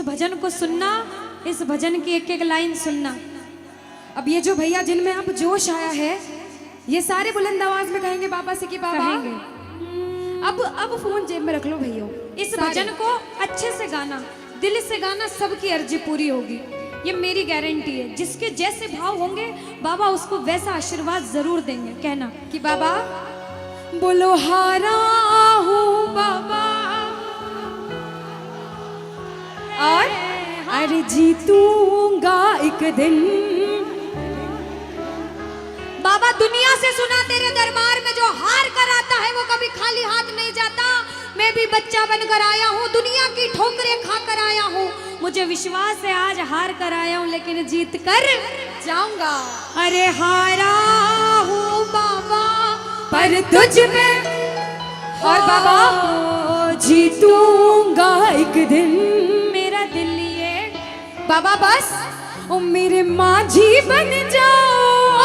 भजन को सुनना, इस भजन की एक एक लाइन सुनना। अब ये जो भैया जिनमें अब जोश आया है, ये सारे बुलंद आवाज में कहेंगे बाबा से कि बाबा कहेंगे। अब फोन जेब में रख लो भैया। इस भजन को अच्छे से गाना, दिल से गाना, सबकी अर्जी पूरी होगी, ये मेरी गारंटी है। जिसके जैसे भाव होंगे बाबा उसको वैसा आशीर्वाद जरूर देंगे। कहना कि बाबा बोलो हारा हूँ बाबा और अरे जीतूंगा एक दिन। बाबा दुनिया से सुना तेरे दरबार में जो हार कर आता है वो कभी खाली हाथ नहीं जाता। मैं भी बच्चा बनकर आया हूँ, दुनिया की ठोकरें खाकर आया हूँ। मुझे विश्वास है आज हार कर आया हूँ लेकिन जीत कर जाऊंगा। अरे हारा हूँ बाबा पर तुझ में और बाबा जीतूंगा एक दिन। मेरा दिल ये बाबा बस ओ मेरे माझी बन जाओ,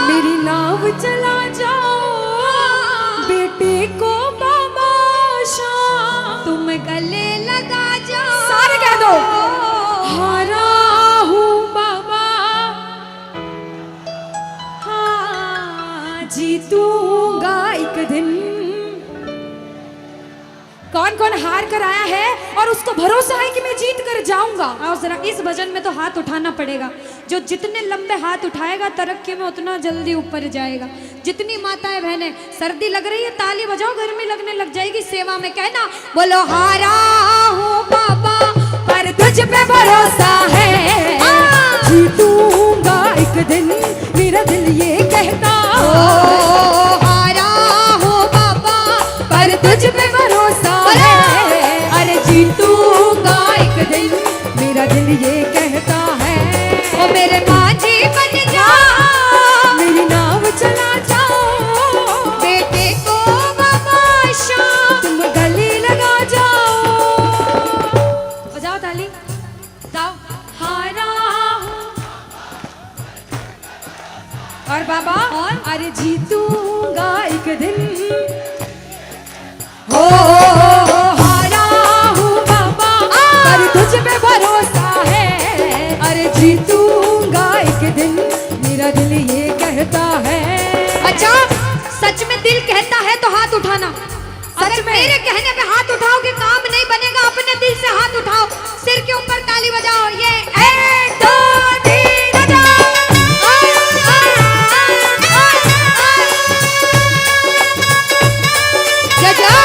मेरी नाव चला जाओ, बेटे को बाबा शाम तुम गले लगा जाओ। सारे कह दो हारा हूँ बाबा, हाँ जीतूंगा एक दिन। कौन कौन हार कर आया है और उसको भरोसा है कि मैं जीत कर जाऊंगा? और जरा इस भजन में तो हाथ उठाना पड़ेगा। जो जितने लंबे हाथ उठाएगा तरक्की में उतना जल्दी ऊपर जाएगा। जितनी माताएं बहनें सर्दी लग रही है ताली बजाओ, गर्मी लगने लग जाएगी सेवा में। कहना बोलो हारा हूँ बाबा पर तुझ पे भरोसा है, जीतूंगा एक दिन। मेरा दिल ये कहता हारा हूँ बाबा पर तुझ पे भरोसा है, अरे जीतूंगा एक दिन। मेरा दिल ये कहता है ओ मेरे माझी बन जाओ, मेरी नाव चला जाओ, बेटे को बाबा शाम तुम गले लगा जाओ। बजाओ ताली, जाओ हारा और बाबा और अरे जीतूंगा एक दिन। हो हारा हूँ बाबा पर तुझ पे भरोसा है, अरे जीतूंगा एक दिन। मेरा दिल ये कहता है। अच्छा सच में दिल कहता है तो हाथ उठाना। अगर मेरे कहने पे हाथ उठाओगे काम नहीं बनेगा। अपने दिल से हाथ उठाओ, सिर के ऊपर ताली बजाओ। ये 1 2 3 बजाओ। जय जय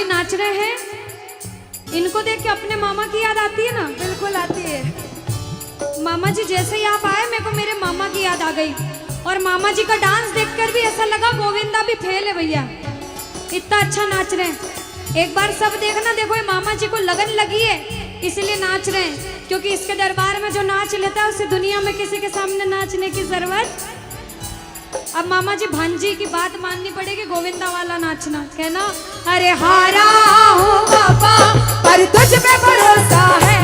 नाच रहे हैं, इनको देख के अपने मामा की याद आती है ना? बिल्कुल आती है। मामा जी जैसे ही आप आए मेरे को मेरे मामा की याद आ गई। और मामा जी का डांस देखकर भी ऐसा लगा गोविंदा भी फेल है भैया, इतना अच्छा नाच रहे हैं। एक बार सब देखना, देखो ये मामा जी को लगन लगी है इसलिए नाच रहे हैं, क्योंकि इसके दरबार में जो नाच लेता है उसे दुनिया में किसी के सामने नाचने की जरूरत। अब मामा जी भांजी की बात माननी पड़ेगी, गोविंदा वाला नाचना। कहना अरे हारा हूँ बाबा पर तुझ पे भरोसा है,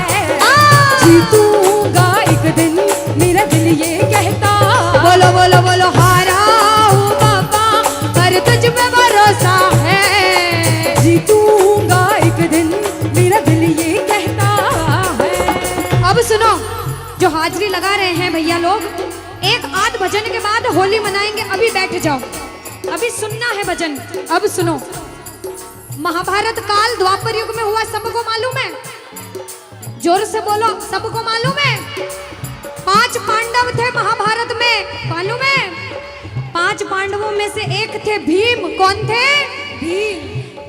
जीतूंगा एक दिन। मेरा दिल ये कहता बोलो बोलो बोलो हारा हूँ बाबा पर तुझ पे भरोसा है, जीतूंगा एक दिन। मेरा दिल ये कहता है। अब सुनो, जो हाजिरी लगा रहे हैं भैया लोग, एक आध भजन के बाद होली मनाएंगे। अभी बैठ जाओ, अभी सुनना है भजन। अब सुनो, महाभारत काल द्वापर युग में हुआ, सबको मालूम है? जोर से बोलो, सबको मालूम है? 5 पांडव थे पांडवों में से एक थे भीम। कौन थे? भीम।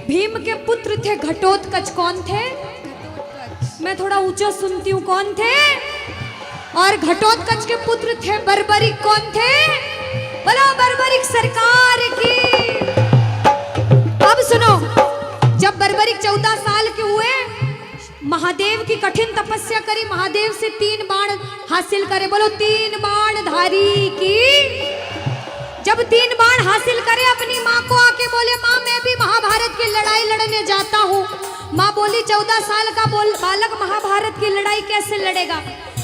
भीम के पुत्र थे घटोत्कच। कौन थे? मैं थोड़ा ऊंचा सुनती हूँ। कौन थे? और घटोत्कच के पुत्र थे बर्बरिक। कौन थे? बोलो बर्बरिक सरकार की। अब सुनो, जब बर्बरिक 14 साल के हुए, महादेव की कठिन तपस्या करी, महादेव से 3 बाण हासिल करे। बोलो 3 बाण धारी की। जब 3 बाण हासिल करे, अपनी माँ को आके बोले, माँ मैं भी महाभारत की लड़ाई लड़ने जाता हूँ। माँ बोली 14 साल का बालक महाभारत की लड़ाई कैसे लड़ेगा?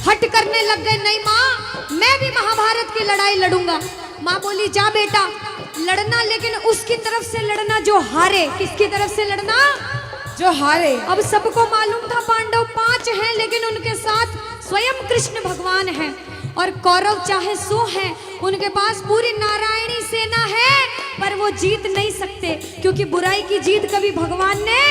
हट करने लग गए, नहीं माँ मैं भी महाभारत की लड़ाई लड़ूंगा। माँ बोली जा बेटा लड़ना, लेकिन उसकी तरफ से लड़ना जो हारे। किसकी तरफ से लड़ना? जो हारे। अब सबको मालूम था पांडव 5 हैं, लेकिन उनके साथ स्वयं कृष्ण भगवान हैं। और कौरव चाहे 100 हैं, उनके पास पूरी नारायणी सेना है, पर वो जीत नहीं सकते, क्योंकि बुराई की जीत कभी भगवान ने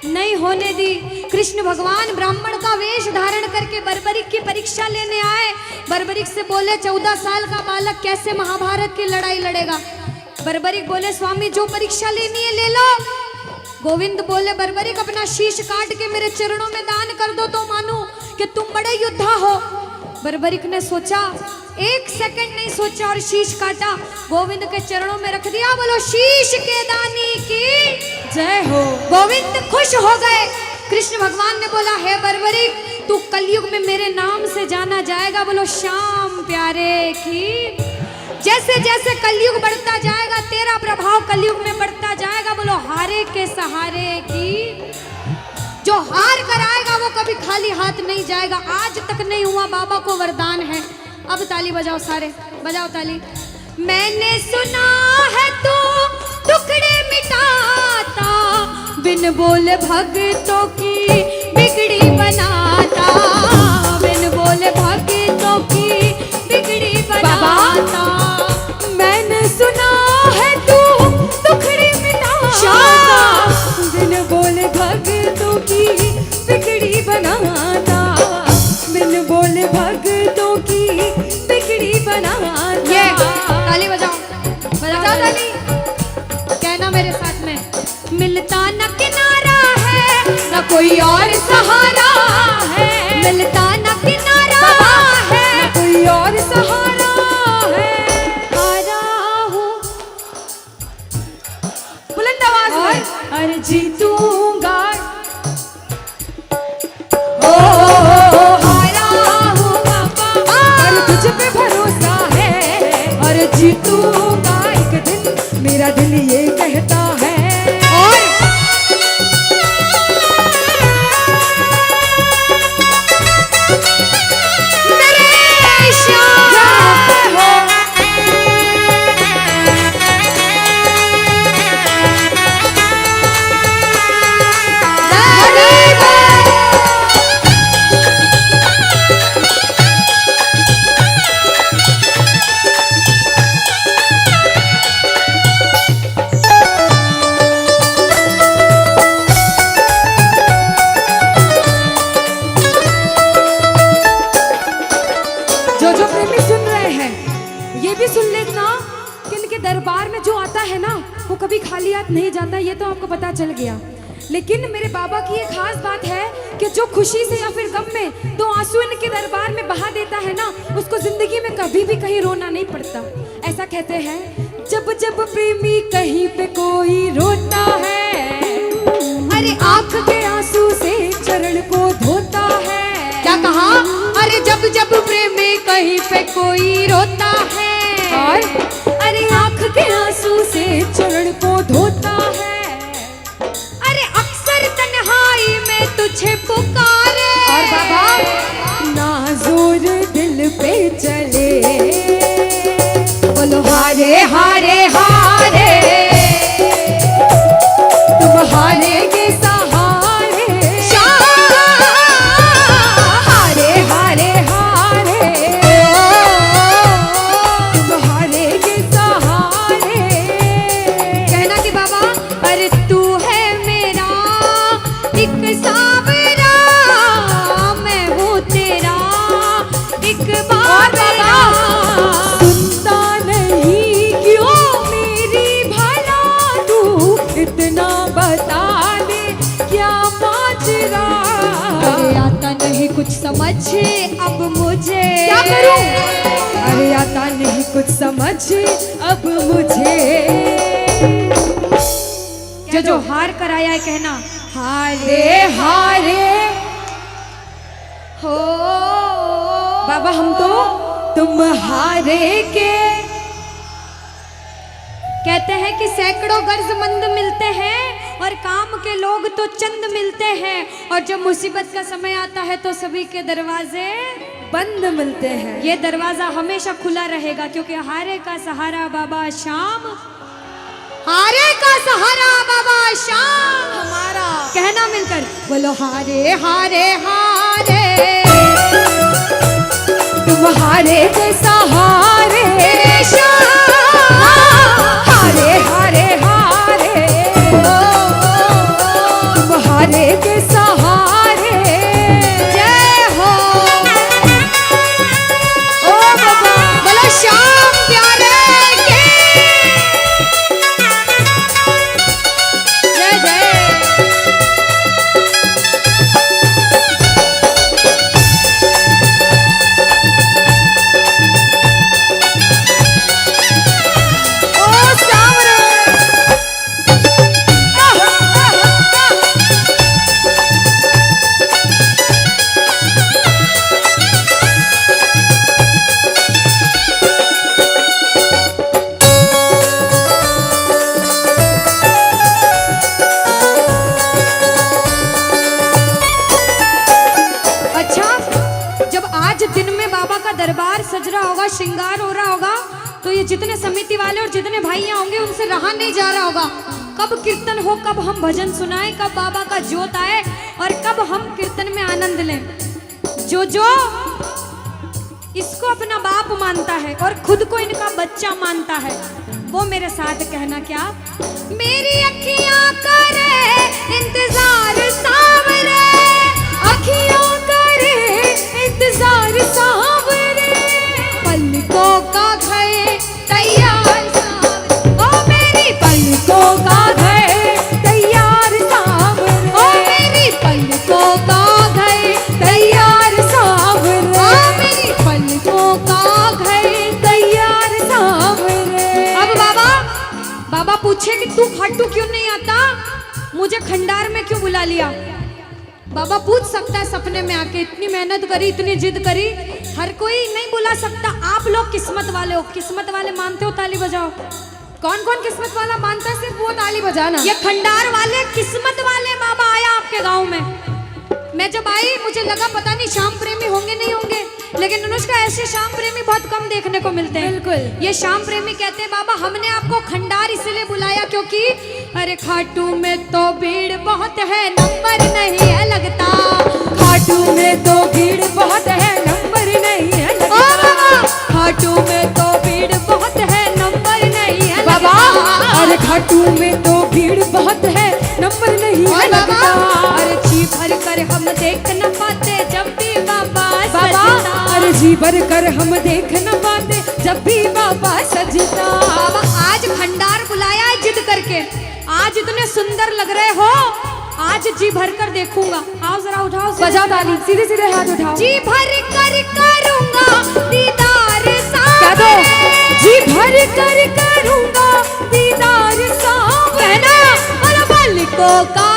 नहीं होने दी। कृष्ण भगवान ब्राह्मण का वेश धारण करके बर्बरिक की परीक्षा लेने आए। बर्बरिक से बोले 14 साल का बालक कैसे महाभारत की लड़ाई लड़ेगा? बर्बरिक बोले स्वामी जो परीक्षा लेनी है ले लो। गोविंद बोले बर्बरिक अपना शीश काट के मेरे चरणों में दान कर दो तो मानूं कि तुम बड़े योद्धा हो। बर्बरिक ने सोचा, 1 सेकंड नहीं सोचा और शीश काटा, गोविंद के चरणों में रख दिया। बोलो शीश के दानी की जय हो। गोविंद खुश हो गए। कृष्ण भगवान ने बोला हे बर्बरिक तू कलयुग में मेरे नाम से जाना जाएगा। बोलो श्याम प्यारे की। जैसे जैसे कलयुग बढ़ता जाएगा तेरा प्रभाव कलयुग में बढ़ता जाएगा। बोलो हारे के सहारे की। जो हार कर आएगा वो कभी खाली हाथ नहीं जाएगा। आज तक नहीं हुआ, बाबा को वरदान है। अब ताली बजाओ, सारे बजाओ ताली। मैंने सुना है तू टुकड़े मिटाता, बिन बोल भक्तों की बिगड़ी बनाता, बिन बोल भक्तों की बिगड़ी बनाता। मैंने सुना है तू टुकड़े मिटाता, बिन बोल भक्तों की बिगड़ी बनाता, बिन बोल भक्तों की बिगड़ी बनाता। ये ताली बजाओ, बजाओ ताली। कहना मेरे साथ में, मिलता न किनारा है न कोई और सहारा है, मिलता न किनारा है न कोई और सहारा है। हारा हूँ बुलंद आवाज में, अरे जीतूंगा। ओ हारा हूँ बाबा, अरे तुझ पे भरोसा है, अरे जीतूंगा एक दिन, मेरा दिल ये कहता है। और मेरे श्याम हो। जो प्रेमी सुन रहे हैं ये भी सुन लेना कि इनके दरबार में जो आता है ना वो कभी खाली हाथ नहीं जाता, ये तो आपको पता चल गया। लेकिन मेरे बाबा की एक खास बात है कि जो खुशी से या फिर गम में 2 आंसू इनके दरबार में बहा देता है ना, उसको जिंदगी में कभी भी कहीं रोना नहीं पड़ता। ऐसा कहते हैं, जब जब प्रेमी कहीं पे कोई रोता है, अरे आंख के आंसू से चरण को धोता है। क्या कहा? अरे जब जब प्रेमी कहीं पे कोई रोता है, और अरे आंख के आंसू से चरण को धोता है। अरे अक्सर तन्हाई में तुझे पुकारे, और बाबा ना जोर दिल पे चले। बोलो हारे हारे हारे, तुम हारे के सहारे। हारे हारे हारे, तुम हारे के सहारे। कहना कि बाबा अरे तू है मेरा एक सावरा, मैं हूँ तेरा एक बाबा। करूं? अरे आता नहीं कुछ समझ अब मुझे। जो हार कर आया है कहना हारे हारे हो बाबा, हम तो तुम हारे के। कहते हैं कि सैकड़ों गर्जमंद मिलते हैं और काम के लोग तो चंद मिलते हैं, और जब मुसीबत का समय आता है तो सभी के दरवाजे बंद मिलते हैं। ये दरवाजा हमेशा खुला रहेगा, क्योंकि हारे का सहारा बाबा शाम, हारे का सहारा बाबा शाम हमारा। कहना मिलकर बोलो हारे हारे हारे, तुम हारे के सहारे शाम, हारे हारे हारे, तुम हारे के सहारे। जय हो ओ बाबा, बोलो शाम प्यारे के जय जय। दरबार सज रहा होगा, श्रृंगार हो रहा होगा, तो ये जितने समिति वाले और जितने भाइयां होंगे उनसे रहा नहीं जा रहा होगा। कब कीर्तन हो, कब हम भजन सुनाएं, कब बाबा का जोत आए और कब हम कीर्तन में आनंद लें। जो जो इसको अपना बाप मानता है और खुद को इनका बच्चा मानता है, वो मेरे साथ कहना क्या, मेरी अखियां करे इंतजार सावरे, अखियों करे इंतजार सावरे, पलकों का घर तैयार सावरे, ओ मेरी पलकों का घर तैयार सावरे, ओ मेरी पलकों का घर तैयार सावरे, ओ मेरी पलकों का घर तैयार सावरे। अब बाबा पूछे कि तू खाटू क्यों नहीं आता, मुझे खंडार में क्यों बुला लिया। बाबा पूछ सकता है सपने में आके, इतनी मेहनत करी, इतनी जिद करी, हर कोई नहीं बुला सकता। आप लोग किस्मत वाले हो, किस्मत वाले मानते हो, ताली बजाओ। कौन कौन किस्मत वाला मानता है, सिर्फ वो ताली बजाना। ये खंडार वाले किस्मत वाले बाबा आया आपके गांव में। मैं जब आई मुझे लगा पता नहीं श्याम प्रेमी होंगे नहीं होंगे, लेकिन अनुष्का ऐसे श्याम प्रेमी बहुत कम देखने को मिलते हैं। बिल्कुल, ये श्याम प्रेमी कहते हैं बाबा हमने आपको खंडार इसलिए बुलाया क्योंकि अरे खाटू में तो भीड़ बहुत है, नंबर नहीं है लगता, खाटू में तो भीड़ बहुत है, नंबर नहीं है लगता, खाटू में तो भीड़ बहुत है, नंबर नहीं है बाबा, अरे खाटू में तो भीड़ बहुत है, नंबर नहीं है लगता, अरे जी भर कर हम देख न पाते जब भी बाबा सजता, अरे जी भर कर हम देख न पाते जब भी बाबा सजता। आज खंडार बुलाया है जिद करके, आज इतने सुंदर लग रहे हो, आज जी भर कर देखूंगा। आओ जरा उठाओ, बजाओ ताली, सीधे सीधे हाथ उठाओ। जी भर कर करूंगा दीदार सावरे, जी भर कर करूंगा दीदार सावरे, पलकों का